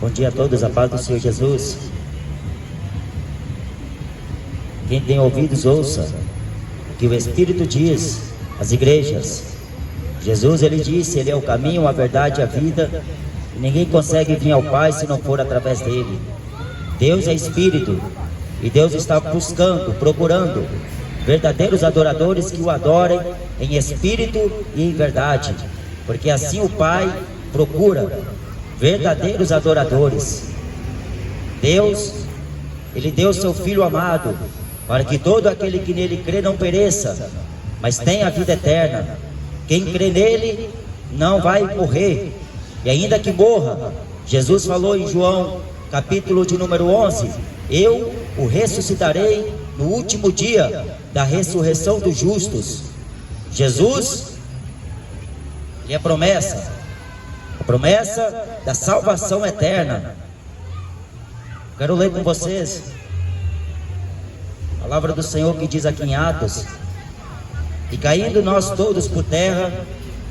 Bom dia a todos, a paz do Senhor Jesus. Quem tem ouvidos, ouça o que o Espírito diz às igrejas. Jesus, ele disse, ele é o caminho, a verdade e a vida, e ninguém consegue vir ao Pai se não for através dele. Deus é Espírito, e Deus está buscando, procurando verdadeiros adoradores que o adorem em espírito e em verdade, porque assim o Pai procura verdadeiros adoradores. Deus, ele deu seu Filho amado, para que todo aquele que nele crê não pereça, mas tenha a vida eterna. Quem crê nele não vai morrer, e ainda que morra, Jesus falou em João, capítulo de número 11, eu o ressuscitarei no último dia da ressurreição dos justos. Jesus, ele é a promessa da salvação eterna. Quero ler com vocês a palavra do Senhor que diz aqui em Atos: e caindo nós todos por terra,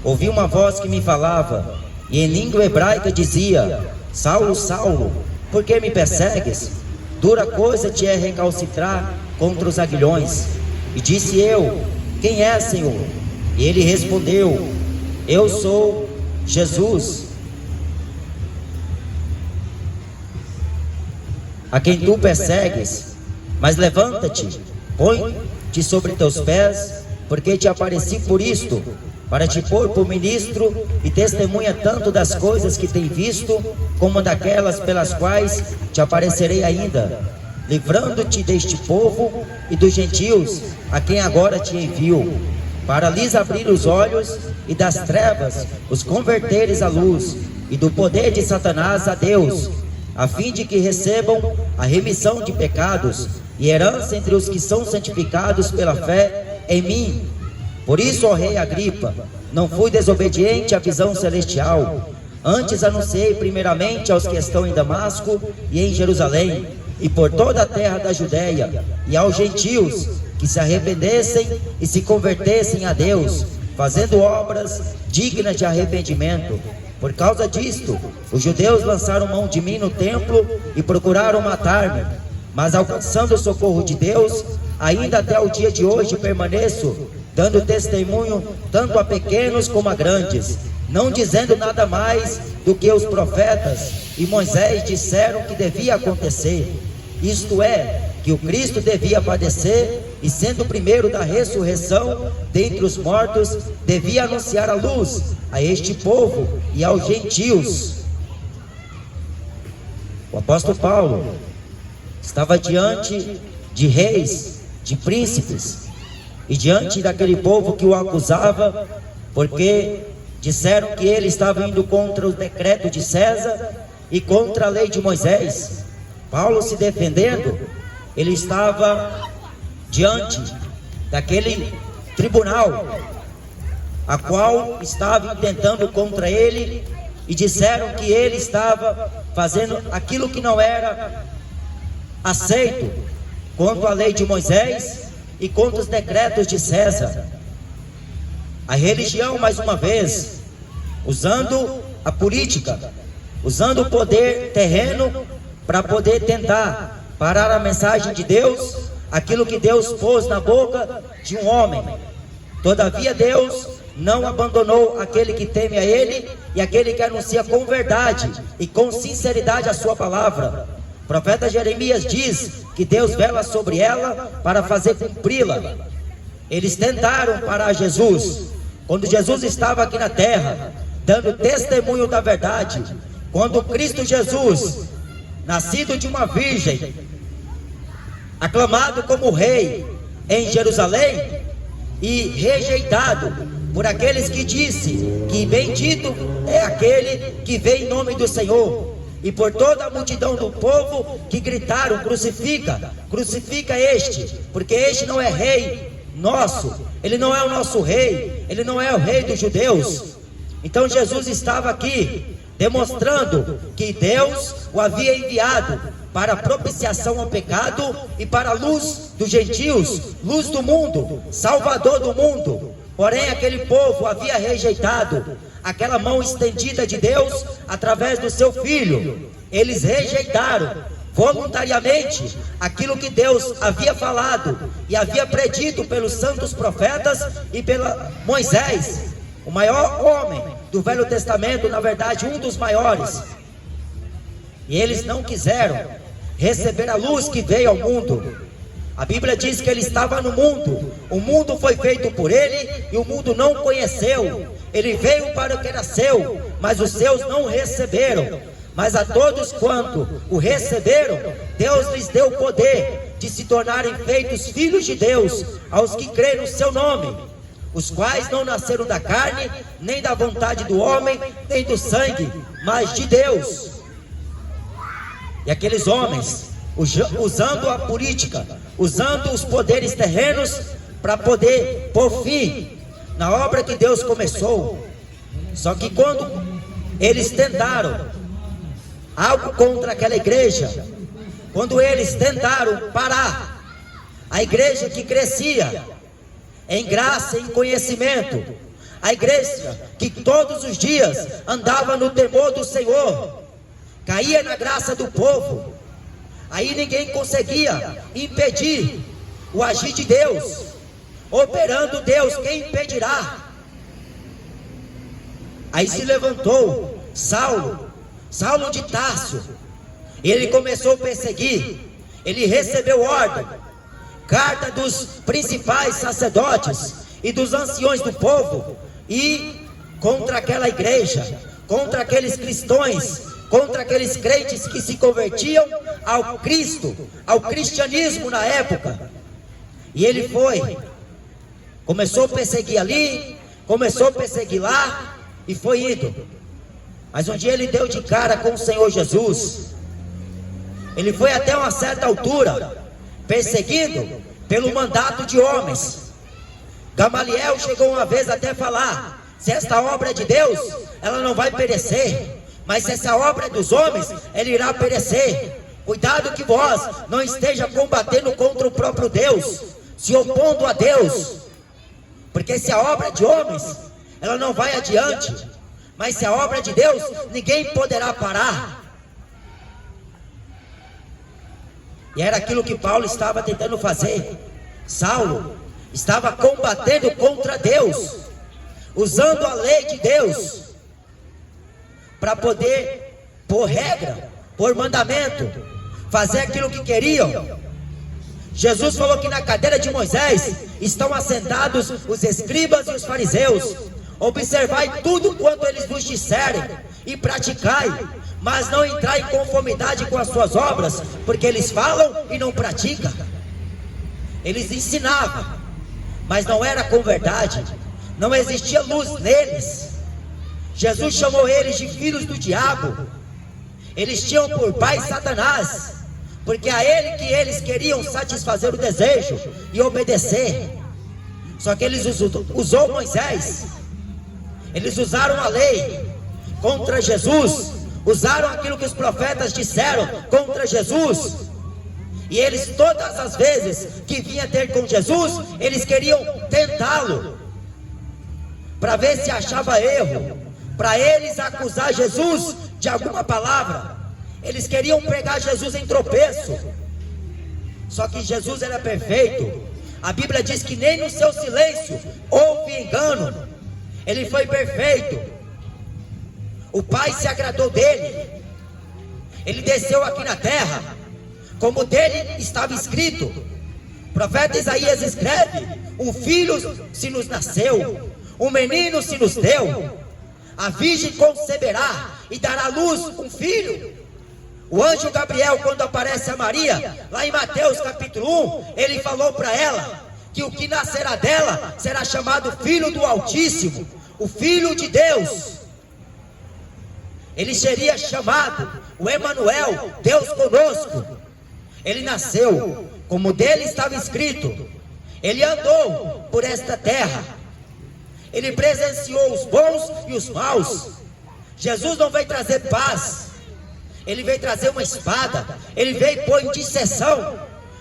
ouvi uma voz que me falava, e em língua hebraica dizia: Saulo, Saulo, por que me persegues? Dura coisa te é recalcitrar contra os aguilhões. E disse eu: quem é, Senhor? E ele respondeu: eu sou Jesus, a quem tu persegues. Mas levanta-te, põe-te sobre teus pés, porque te apareci por isto, para te pôr por ministro e testemunha tanto das coisas que tem visto, como daquelas pelas quais te aparecerei ainda, livrando-te deste povo e dos gentios, a quem agora te envio, para lhes abrir os olhos e das trevas os converteres à luz, e do poder de Satanás a Deus, a fim de que recebam a remissão de pecados e herança entre os que são santificados pela fé em mim. Por isso, ó rei Agripa, não fui desobediente à visão celestial, antes anunciei primeiramente aos que estão em Damasco e em Jerusalém, e por toda a terra da Judéia, e aos gentios, que se arrependessem e se convertessem a Deus, fazendo obras dignas de arrependimento. Por causa disto, os judeus lançaram mão de mim no templo e procuraram matar-me, mas alcançando o socorro de Deus, ainda até o dia de hoje permaneço, dando testemunho tanto a pequenos como a grandes, não dizendo nada mais do que os profetas e Moisés disseram que devia acontecer, isto é, que o Cristo devia padecer, e sendo o primeiro da ressurreição dentre os mortos, devia anunciar a luz a este povo e aos gentios. O apóstolo Paulo estava diante de reis, de príncipes, e diante daquele povo que o acusava, porque disseram que ele estava indo contra o decreto de César e contra a lei de Moisés. Paulo, se defendendo, ele estava diante daquele tribunal, a qual estava intentando contra ele, e disseram que ele estava fazendo aquilo que não era aceito quanto à lei de Moisés e contra os decretos de César. A religião, mais uma vez, usando a política, usando o poder terreno para poder tentar parar a mensagem de Deus, aquilo que Deus pôs na boca de um homem. Todavia Deus não abandonou aquele que teme a Ele e aquele que anuncia com verdade e com sinceridade a sua palavra. O profeta Jeremias diz que Deus vela sobre ela para fazer cumpri-la. Eles tentaram parar Jesus, quando Jesus estava aqui na terra, dando testemunho da verdade, quando Cristo Jesus, nascido de uma virgem, aclamado como rei em Jerusalém, e rejeitado por aqueles que disse que bendito é aquele que vem em nome do Senhor, e por toda a multidão do povo que gritaram: crucifica, crucifica este, porque este não é rei nosso, ele não é o nosso rei, ele não é o rei dos judeus. Então Jesus estava aqui demonstrando que Deus o havia enviado para a propiciação ao pecado e para a luz dos gentios, luz do mundo, salvador do mundo. Porém aquele povo havia rejeitado aquela mão estendida de Deus através do seu Filho. eles rejeitaram voluntariamente aquilo que Deus havia falado e havia predito pelos santos profetas e pela Moisés, o maior homem do Velho Testamento, na verdade um dos maiores. E eles não quiseram receber a luz que veio ao mundo. A Bíblia diz que ele estava no mundo, o mundo foi feito por ele e o mundo não conheceu. Ele veio para o que era seu, mas os seus não receberam. Mas a todos quanto o receberam, Deus lhes deu o poder de se tornarem feitos filhos de Deus, aos que creem no seu nome, os quais não nasceram da carne, nem da vontade do homem, nem do sangue, mas de Deus. E aqueles homens, usando a política, usando os poderes terrenos, para poder pôr fim na obra que Deus começou. Só que quando eles tentaram algo contra aquela igreja, quando eles tentaram parar a igreja que crescia em graça e em conhecimento, a igreja que todos os dias andava no temor do Senhor, caía na graça do povo, aí ninguém conseguia impedir o agir de Deus. Operando Deus, quem impedirá? Aí se levantou Saulo de Tarso, ele começou a perseguir, ele recebeu ordem, carta dos principais sacerdotes e dos anciões do povo, e contra aquela igreja, contra aqueles cristãos, contra aqueles crentes que se convertiam ao Cristo, ao cristianismo na época. E ele começou a perseguir ali, começou a perseguir lá, e foi indo. Mas um dia ele deu de cara com o Senhor Jesus. Ele foi até uma certa altura, perseguindo pelo mandato de homens. Gamaliel chegou uma vez até falar: se esta obra é de Deus, ela não vai perecer, mas se essa obra é dos homens, ela irá perecer. Cuidado que vós não esteja combatendo contra o próprio Deus, se opondo a Deus, porque se a obra é de homens, ela não vai adiante, mas se a obra é de Deus, ninguém poderá parar. E era aquilo que Paulo estava tentando fazer. Saulo estava combatendo contra Deus, usando a lei de Deus para poder pôr regra, pôr mandamento, fazer aquilo que queriam. Jesus falou que na cadeira de Moisés estão assentados os escribas e os fariseus. Observai tudo quanto eles vos disserem e praticai, mas não entrai em conformidade com as suas obras, porque eles falam e não praticam. Eles ensinavam, mas não era com verdade, não existia luz neles. Jesus chamou eles de filhos do diabo. Eles tinham por pai Satanás, porque a ele que eles queriam satisfazer o desejo e obedecer. Só que eles usou Moisés, eles usaram a lei contra Jesus, usaram aquilo que os profetas disseram contra Jesus. E eles, todas as vezes que vinha ter com Jesus, eles queriam tentá-lo, para ver se achava erro, para eles acusar Jesus de alguma palavra. Eles queriam pegar Jesus em tropeço. Só que Jesus era perfeito. A Bíblia diz que nem no seu silêncio houve engano. Ele foi perfeito. O Pai se agradou dele. Ele desceu aqui na terra, como dele estava escrito. O profeta Isaías escreve: um filho se nos nasceu, um menino se nos deu, a virgem conceberá e dará à luz um filho. O anjo Gabriel, quando aparece a Maria, lá em Mateus capítulo 1, ele falou para ela que o que nascerá dela será chamado Filho do Altíssimo, o Filho de Deus. Ele seria chamado o Emanuel, Deus conosco. Ele nasceu, como dele estava escrito. Ele andou por esta terra. Ele presenciou os bons e os maus. Jesus não veio trazer paz, ele veio trazer uma espada. Ele veio pôr em disseção,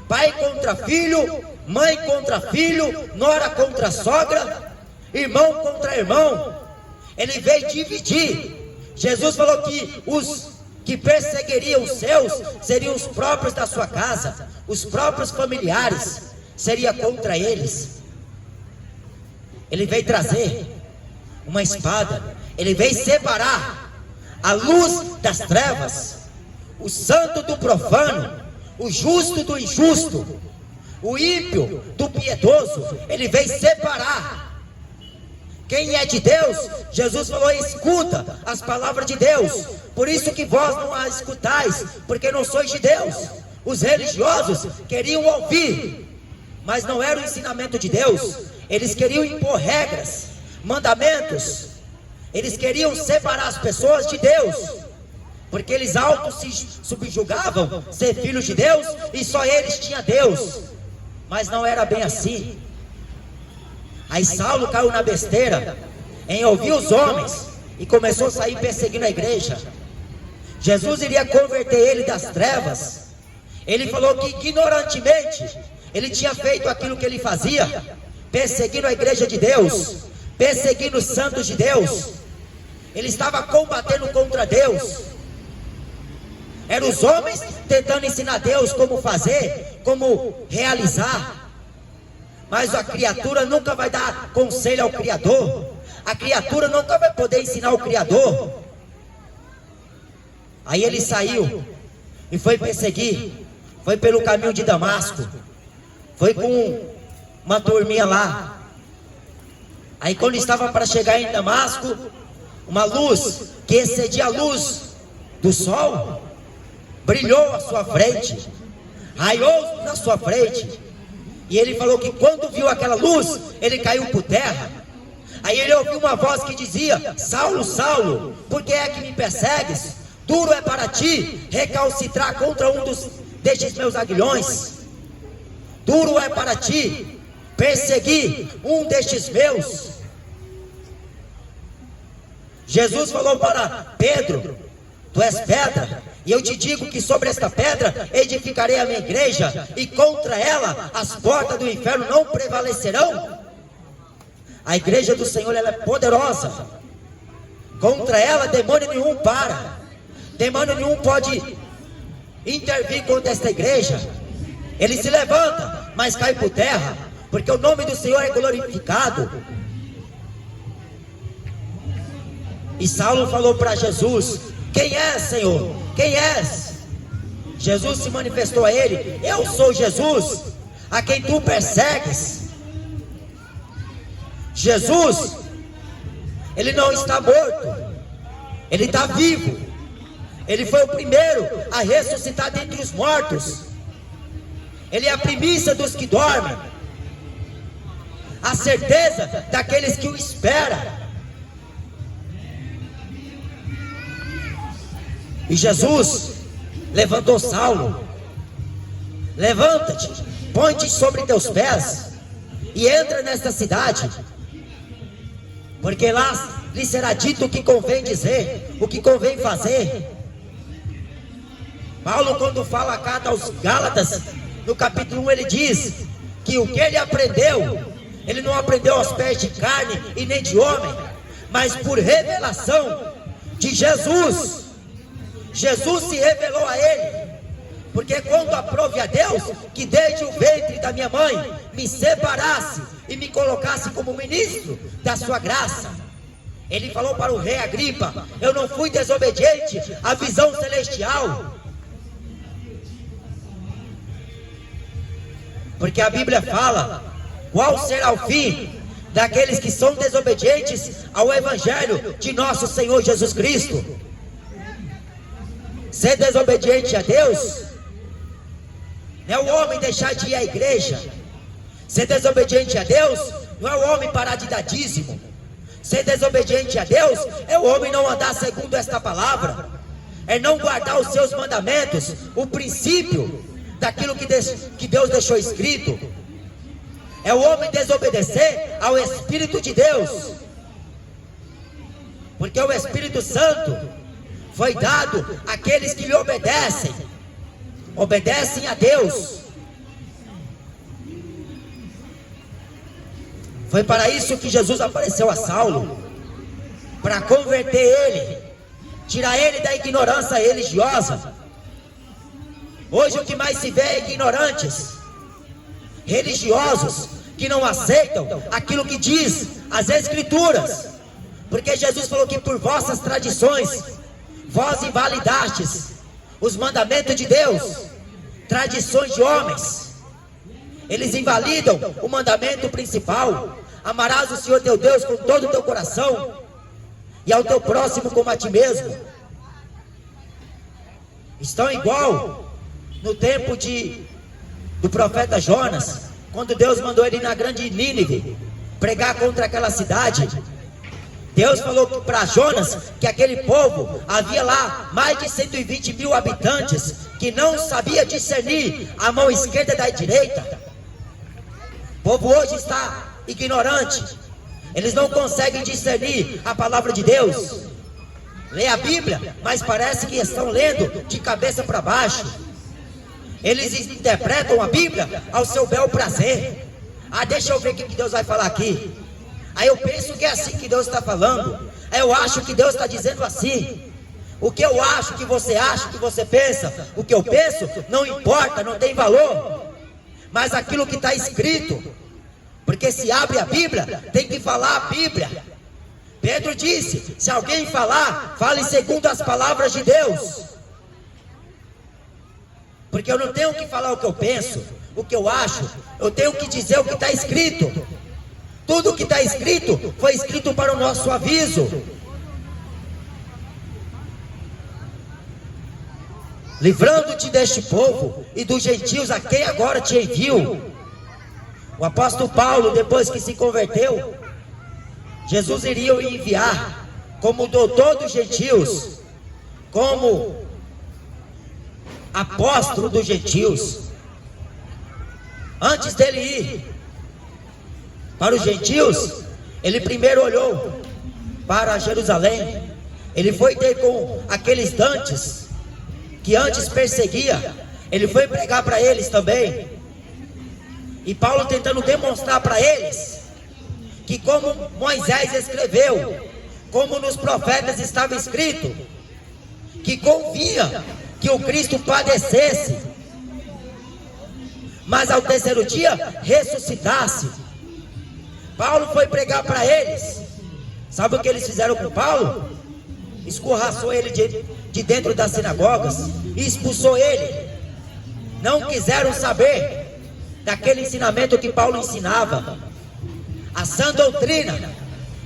pai contra filho, mãe contra filho, nora contra sogra, irmão contra irmão. Ele veio dividir. Jesus falou que os que perseguiriam os seus seriam os próprios da sua casa, os próprios familiares, seria contra eles. Ele veio trazer uma espada, ele veio separar a luz das trevas, o santo do profano, o justo do injusto, o ímpio do piedoso. Ele veio separar. Quem é de Deus, Jesus falou, escuta as palavras de Deus. Por isso que vós não as escutais, porque não sois de Deus. Os religiosos queriam ouvir, mas não era o ensinamento de Deus. Eles queriam impor regras, mandamentos. Eles queriam separar as pessoas de Deus, porque eles auto se subjugavam ser filhos de Deus e só eles tinham Deus. Mas não era bem assim. Aí Saulo caiu na besteira em ouvir os homens e começou a sair perseguindo a igreja. Jesus iria converter ele das trevas. Ele falou que ignorantemente ele tinha feito aquilo que ele fazia, perseguindo a igreja de Deus, perseguindo os santos de Deus. Ele estava combatendo contra Deus. Eram os homens tentando ensinar Deus como fazer, como realizar. Mas a criatura nunca vai dar conselho ao Criador. A criatura nunca vai poder ensinar o Criador. Aí ele saiu e foi perseguir. Foi pelo caminho de Damasco. Foi com uma turminha lá. Aí quando estava para chegar em Damasco, uma luz que excedia a luz do sol brilhou à sua frente, raiou na sua frente. E ele falou que quando viu aquela luz, ele caiu por terra. Aí ele ouviu uma voz que dizia: Saulo, Saulo, por que é que me persegues? Duro é para ti recalcitrar contra destes meus aguilhões. Duro é para ti perseguir um destes meus. Jesus falou para Pedro: tu és pedra, e eu te digo que sobre esta pedra edificarei a minha igreja, e contra ela as portas do inferno não prevalecerão. A igreja do Senhor, ela é poderosa. Contra ela demônio nenhum para. Demônio nenhum pode intervir contra esta igreja. Ele se levanta, mas cai por terra, porque o nome do Senhor é glorificado. E Saulo falou para Jesus: quem és, Senhor? Quem és? Jesus se manifestou a ele: eu sou Jesus, a quem tu persegues. Jesus, ele não está morto, ele está vivo. Ele foi o primeiro a ressuscitar dentre os mortos. Ele é a primícia dos que dormem, a certeza daqueles que o esperam. E Jesus levantou Saulo: levanta-te, põe-te sobre teus pés e entra nesta cidade, porque lá lhe será dito o que convém dizer, o que convém fazer. Paulo, quando fala a carta aos Gálatas, no capítulo 1, ele diz que o que ele aprendeu, ele não aprendeu aos pés de carne e nem de homem, mas por revelação de Jesus. Jesus se revelou a ele, porque quando aprove a Deus que desde o ventre da minha mãe me separasse e me colocasse como ministro da sua graça, ele falou para o rei Agripa: eu não fui desobediente à visão celestial. Porque a Bíblia fala: qual será o fim daqueles que são desobedientes ao Evangelho de nosso Senhor Jesus Cristo? Ser desobediente a Deus não é o homem deixar de ir à igreja. Ser desobediente a Deus não é o homem parar de dar dízimo. Ser desobediente a Deus é o homem não andar segundo esta palavra, é não guardar os seus mandamentos, o princípio daquilo que Deus deixou escrito. É o homem desobedecer ao Espírito de Deus, porque o Espírito Santo foi dado àqueles que lhe obedecem, obedecem a Deus. Foi para isso que Jesus apareceu a Saulo, para converter ele tirar ele da ignorância religiosa. Hoje o que mais se vê é ignorantes, religiosos, que não aceitam aquilo que diz as Escrituras, porque Jesus falou que por vossas tradições, vós invalidastes os mandamentos de Deus, tradições de homens. Eles invalidam o mandamento principal: amarás o Senhor teu Deus com todo o teu coração e ao teu próximo como a ti mesmo. Estão igual no tempo do profeta Jonas, quando Deus mandou ele ir na grande Nínive pregar contra aquela cidade. Deus falou para Jonas que aquele povo, havia lá mais de 120 mil habitantes que não sabia discernir a mão esquerda da direita. O povo hoje está ignorante, eles não conseguem discernir a palavra de Deus. Lê a Bíblia, mas parece que estão lendo de cabeça para baixo. Eles interpretam a Bíblia ao seu bel prazer. Deixa eu ver o que Deus vai falar aqui. Aí eu penso que é assim que Deus está falando. Aí eu acho que Deus está dizendo assim. O que eu acho, que você acha, que você pensa, o que eu penso, não importa, não tem valor. Mas aquilo que está escrito, porque se abre a Bíblia, tem que falar a Bíblia. Pedro disse: se alguém falar, fale segundo as palavras de Deus. Porque eu não tenho que falar o que eu penso, o que eu acho, eu tenho que dizer o que está escrito. Tudo o que está escrito foi escrito para o nosso aviso. Livrando-te deste povo e dos gentios a quem agora te envio. O apóstolo Paulo, depois que se converteu, Jesus iria o enviar como doutor dos gentios, como apóstolo dos gentios. Antes dele ir para os gentios, ele primeiro olhou para Jerusalém. Ele foi ter com aqueles dantes que antes perseguia, ele foi pregar para eles também. E Paulo tentando demonstrar para eles que, como Moisés escreveu, como nos profetas estava escrito, que convinha que o Cristo padecesse, mas ao terceiro dia ressuscitasse. Paulo foi pregar para eles. Sabe o que eles fizeram com Paulo? Escorraçou ele de dentro das sinagogas e expulsou ele. Não quiseram saber daquele ensinamento que Paulo ensinava, a sã doutrina.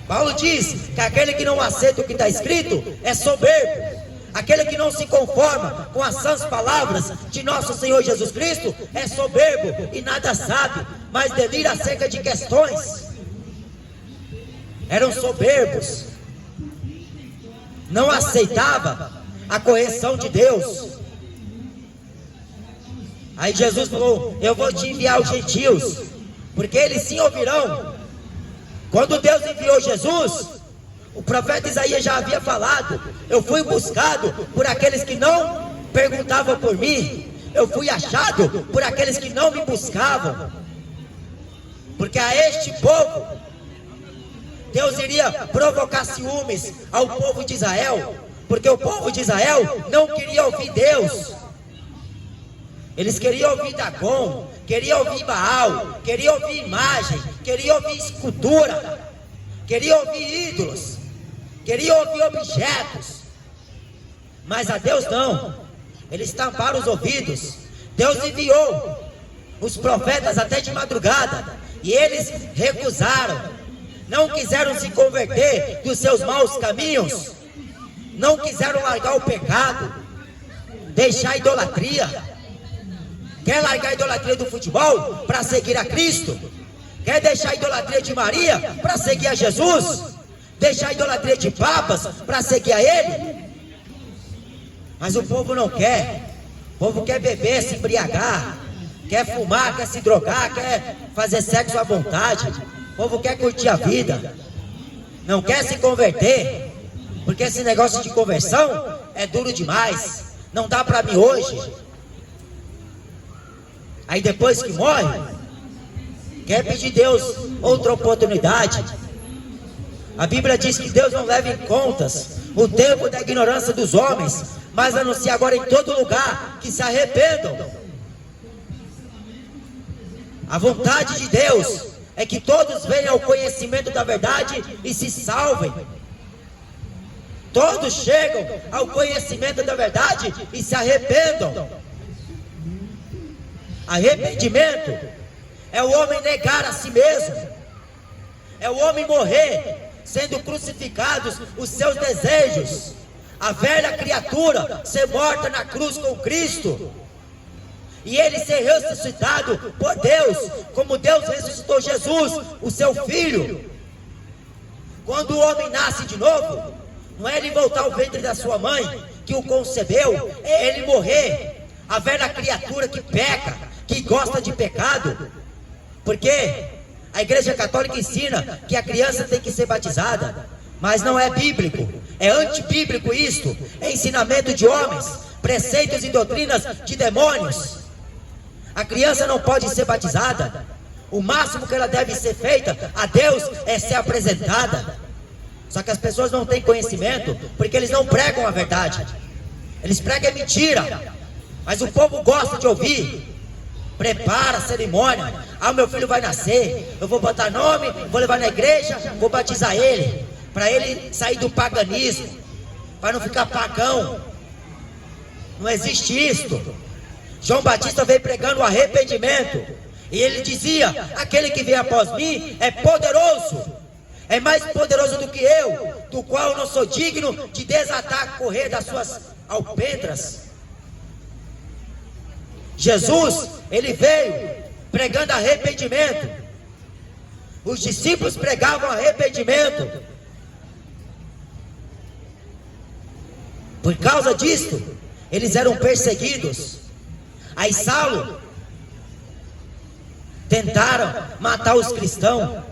Paulo diz que aquele que não aceita o que está escrito é soberbo. Aquele que não se conforma com as sãs palavras de nosso Senhor Jesus Cristo é soberbo e nada sabe, mas delira acerca de questões. Eram soberbos, não aceitava a correção de Deus. Aí Jesus falou: eu vou te enviar os gentios, porque eles sim ouvirão. Quando Deus enviou Jesus, o profeta Isaías já havia falado: eu fui buscado por aqueles que não perguntavam por mim, eu fui achado por aqueles que não me buscavam. Porque a este povo Deus iria provocar ciúmes ao povo de Israel, porque o povo de Israel não queria ouvir Deus. Eles queriam ouvir Dagon, queriam ouvir Baal, queriam ouvir imagem, queriam ouvir escultura, queriam ouvir ídolos, queriam ouvir objetos. Mas a Deus não. Eles tamparam os ouvidos. Deus enviou os profetas até de madrugada, e eles recusaram, não quiseram se converter dos seus maus caminhos, não quiseram largar o pecado, deixar a idolatria. Quer largar a idolatria do futebol para seguir a Cristo? Quer deixar a idolatria de Maria para seguir a Jesus? Deixar a idolatria de papas para seguir a Ele? Mas o povo não quer. O povo quer beber, se embriagar, quer fumar, quer se drogar, quer fazer sexo à vontade. O povo quer curtir a vida, não quer se converter, porque esse negócio de conversão é duro demais. Não dá para mim hoje. Aí depois que morre, quer pedir a Deus outra oportunidade. A Bíblia diz que Deus não leva em contas o tempo da ignorância dos homens, mas anuncia agora em todo lugar que se arrependam. A vontade de Deus é que todos venham ao conhecimento da verdade e se salvem. Todos chegam ao conhecimento da verdade e se arrependam. Arrependimento é o homem negar a si mesmo, é o homem morrer, sendo crucificados os seus desejos, a velha criatura ser morta na cruz com Cristo, e ele ser ressuscitado por Deus, como Deus ressuscitou Jesus, o seu Filho. Quando o homem nasce de novo, não é ele voltar ao ventre da sua mãe, que o concebeu, é ele morrer, a velha criatura que peca, que gosta de pecado, porque a Igreja Católica ensina que a criança tem que ser batizada, mas não é bíblico, é antibíblico isto, é ensinamento de homens, preceitos e doutrinas de demônios. A criança não pode ser batizada, o máximo que ela deve ser feita a Deus é ser apresentada. Só que as pessoas não têm conhecimento, porque eles não pregam a verdade, eles pregam mentira, mas o povo gosta de ouvir. Prepara a cerimônia, meu filho vai nascer, eu vou botar nome, vou levar na igreja, vou batizar ele, para ele sair do paganismo, para não ficar pagão. Não existe isto. João Batista veio pregando o arrependimento, e ele dizia: aquele que vem após mim é poderoso, é mais poderoso do que eu, do qual eu não sou digno de desatar a correr das suas alpendras. Jesus, ele veio pregando arrependimento. Os discípulos pregavam arrependimento. Por causa disto, eles eram perseguidos. Aí Saulo tentaram matar os cristãos.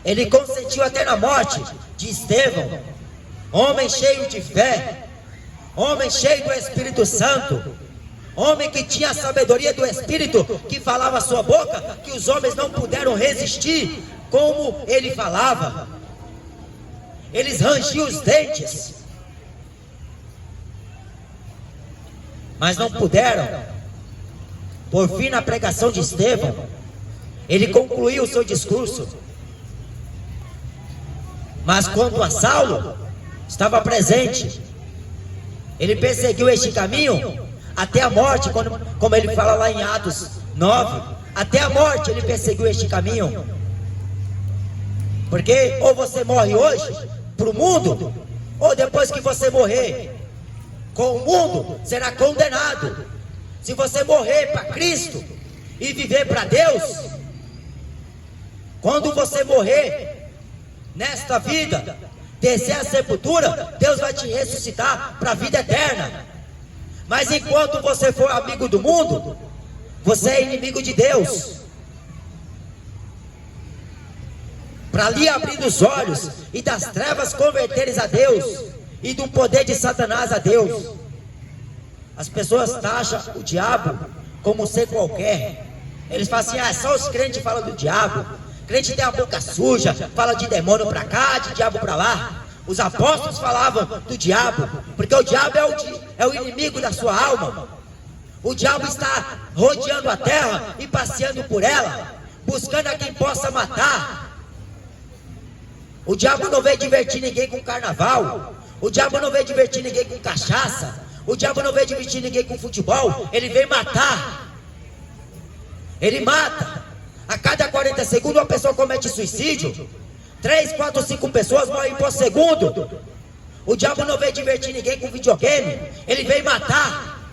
Ele consentiu até na morte de Estevão, homem cheio de fé, homem cheio do Espírito Santo, homem que tinha a sabedoria do Espírito, que falava a sua boca, que os homens não puderam resistir como ele falava. Eles rangiam os dentes, mas não puderam. Por fim, na pregação de Estevão, ele concluiu o seu discurso. Mas quanto a Saulo, estava presente. Ele perseguiu este caminho até a morte, como ele fala lá em Atos 9. Até a morte ele perseguiu este caminho. Porque ou você morre hoje para o mundo, ou depois que você morrer com o mundo, será condenado. Se você morrer para Cristo e viver para Deus, quando você morrer nesta vida, descer a sepultura, Deus vai te ressuscitar para a vida eterna. Mas enquanto você for amigo do mundo, você é inimigo de Deus. Para lhe abrir os olhos e das trevas converteres a Deus, e do poder de Satanás a Deus. As pessoas taxam o diabo como ser qualquer. Eles falam assim: só os crentes falam do diabo. Crente tem a boca suja, fala de demônio para cá, de diabo para lá. Os apóstolos falavam do diabo, porque o diabo é o inimigo da sua alma. O diabo está rodeando a terra e passeando por ela, buscando a quem possa matar. O diabo não veio divertir ninguém com carnaval. O diabo não veio divertir ninguém com cachaça. O diabo não veio divertir ninguém com futebol. Ele veio matar. Ele mata. A cada 40 segundos uma pessoa comete suicídio. 3, 4, 5 pessoas morrem por segundo. O diabo não veio divertir ninguém com videogame. Ele veio matar.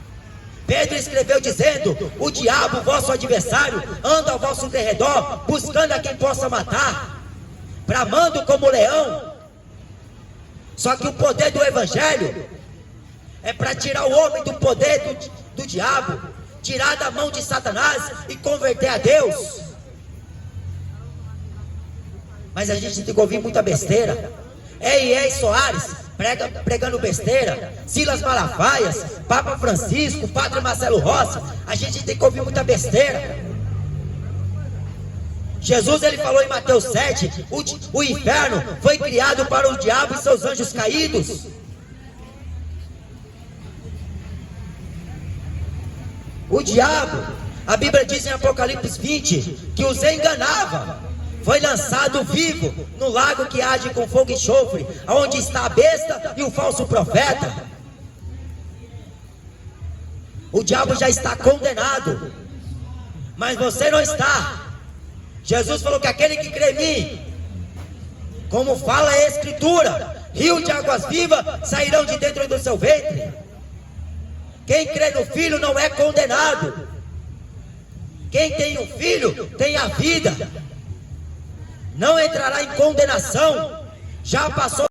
Pedro escreveu dizendo: o diabo, vosso adversário, anda ao vosso derredor, buscando a quem possa matar, bramando como leão. Só que o poder do evangelho é para tirar o homem do poder do diabo, tirar da mão de Satanás e converter a Deus. Mas a gente tem que ouvir muita besteira. Ei Soares pregando besteira, Silas Malafaias, Papa Francisco, Padre Marcelo Rossi. A gente tem que ouvir muita besteira. Jesus ele falou em Mateus 7, o inferno foi criado para o diabo e seus anjos caídos. O diabo, a Bíblia diz em Apocalipse 20, que os enganava. Foi lançado vivo no lago que age com fogo e enxofre, onde está a besta e o falso profeta. O diabo já está condenado, mas você não está. Jesus falou que aquele que crê em mim, como fala a Escritura, rio de águas vivas sairão de dentro do seu ventre. Quem crê no Filho não é condenado. Quem tem o Filho tem a vida, não entrará em condenação. Já passou